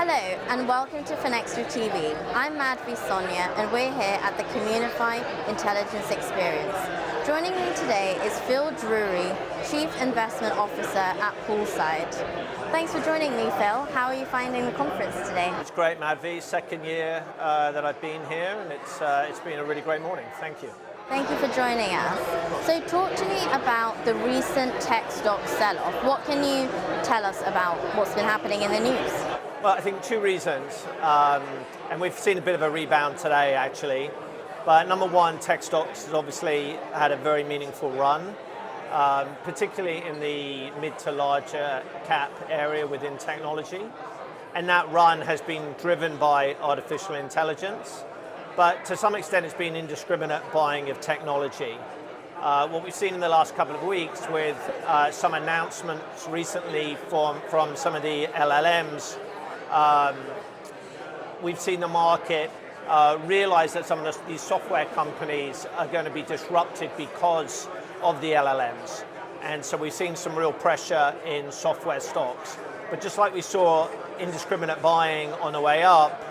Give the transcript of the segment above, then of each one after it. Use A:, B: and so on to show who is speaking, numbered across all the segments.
A: Hello and welcome to Finextra TV. I'm Madhvi Sonia and we're here at the Communify Intelligence Experience. Joining me today is Phil Drury, Chief Investment Officer at Poolside. Thanks for joining me, Phil. How are you finding the conference today?
B: It's great, Madhvi. Second year that I've been here, and it's been a really great morning. Thank you.
A: Thank you for joining us. So talk to me about the recent tech stock sell-off. What can you tell us about what's been happening in the news?
B: Well, I think two reasons, and we've seen a bit of a rebound today actually. But number one, tech stocks has obviously had a very meaningful run, particularly in the mid to larger cap area within technology. And that run has been driven by artificial intelligence. But to some extent, it's been indiscriminate buying of technology. What we've seen in the last couple of weeks with some announcements recently from some of the LLMs, we've seen the market realize that some of these software companies are going to be disrupted because of the LLMs. And so we've seen some real pressure in software stocks. But just like we saw indiscriminate buying on the way up,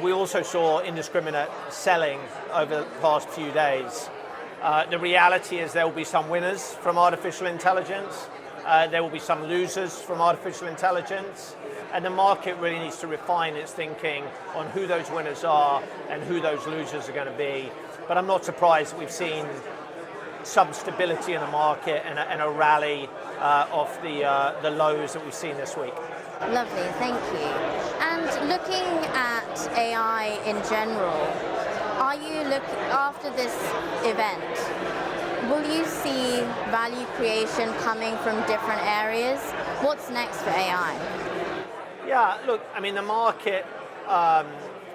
B: we also saw indiscriminate selling over the past few days. The reality is there will be some winners from artificial intelligence. There will be some losers from artificial intelligence. And the market really needs to refine its thinking on who those winners are and who those losers are going to be. But I'm not surprised that we've seen some stability in the market and a rally off the lows that we've seen this week.
A: Lovely, thank you. And looking at AI in general, are you after this event, will you see value creation coming from different areas? What's next for AI?
B: Yeah, look, I mean, the market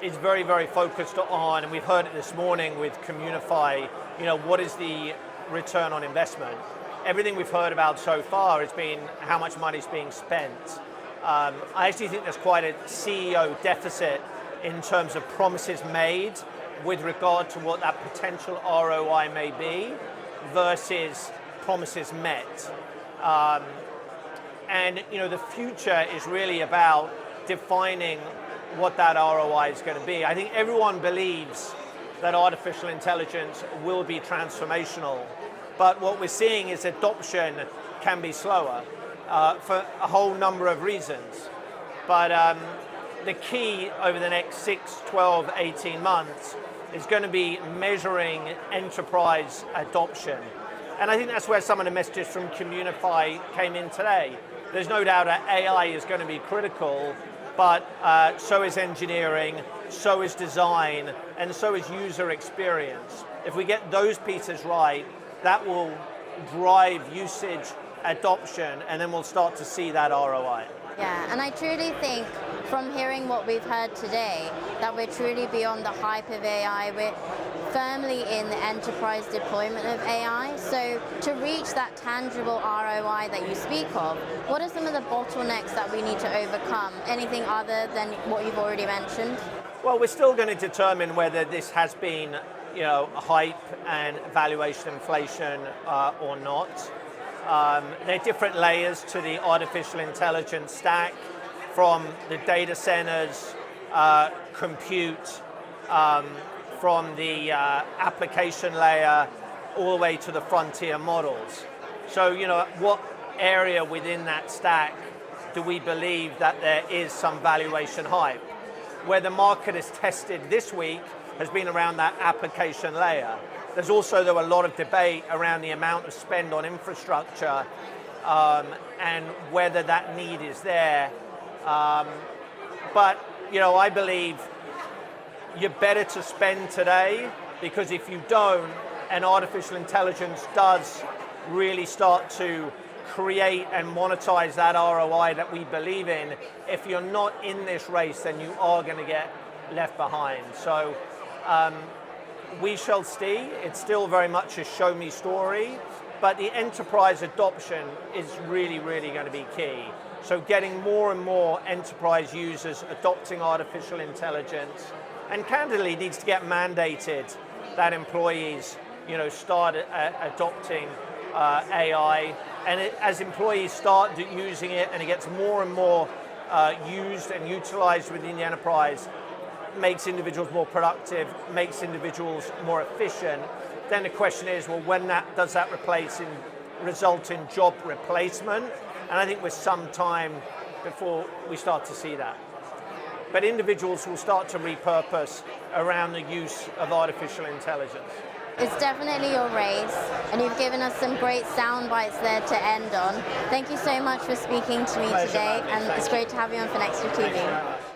B: is very, very focused on, and we've heard it this morning with Communify, what is the return on investment? Everything we've heard about so far has been how much money is being spent. I actually think there's quite a CEO deficit in terms of promises made with regard to what that potential ROI may be versus promises met. And the future is really about defining what that ROI is going to be. I think everyone believes that artificial intelligence will be transformational, but what we're seeing is adoption can be slower. For a whole number of reasons. But the key over the next 6, 12, 18 months is going to be measuring enterprise adoption. And I think that's where some of the messages from Communify came in today. There's no doubt that AI is going to be critical, but so is engineering, so is design, and so is user experience. If we get those pieces right, that will drive usage, adoption, and then we'll start to see that ROI.
A: Yeah, and I truly think from hearing what we've heard today that we're truly beyond the hype of AI. We're firmly in the enterprise deployment of AI. So to reach that tangible ROI that you speak of, what are some of the bottlenecks that we need to overcome? Anything other than what you've already mentioned?
B: Well, we're still going to determine whether this has been hype and valuation inflation or not. There are different layers to the artificial intelligence stack, from the data centers, compute, from the application layer, all the way to the frontier models. So, what area within that stack do we believe that there is some valuation hype? Where the market is tested this week has been around that application layer. There's also, though, a lot of debate around the amount of spend on infrastructure and whether that need is there. But, I believe you're better to spend today, because if you don't, and artificial intelligence does really start to create and monetize that ROI that we believe in, if you're not in this race, then you are going to get left behind. So, we shall see. It's still very much a show me story, but the enterprise adoption is really, really going to be key. So getting more and more enterprise users adopting artificial intelligence, and candidly needs to get mandated that employees, start adopting AI. And as employees start using it and it gets more and more used and utilized within the enterprise makes individuals more productive, makes individuals more efficient, then the question is, well, when does that result in job replacement? And I think we're some time before we start to see that. But individuals will start to repurpose around the use of artificial intelligence.
A: It's definitely your race, and you've given us some great sound bites there to end on. Thank you so much for speaking to me
B: Pleasure,
A: today,
B: Mandy.
A: and
B: Thank
A: it's
B: you.
A: great to have you on Finextra TV.
B: Thanks very much.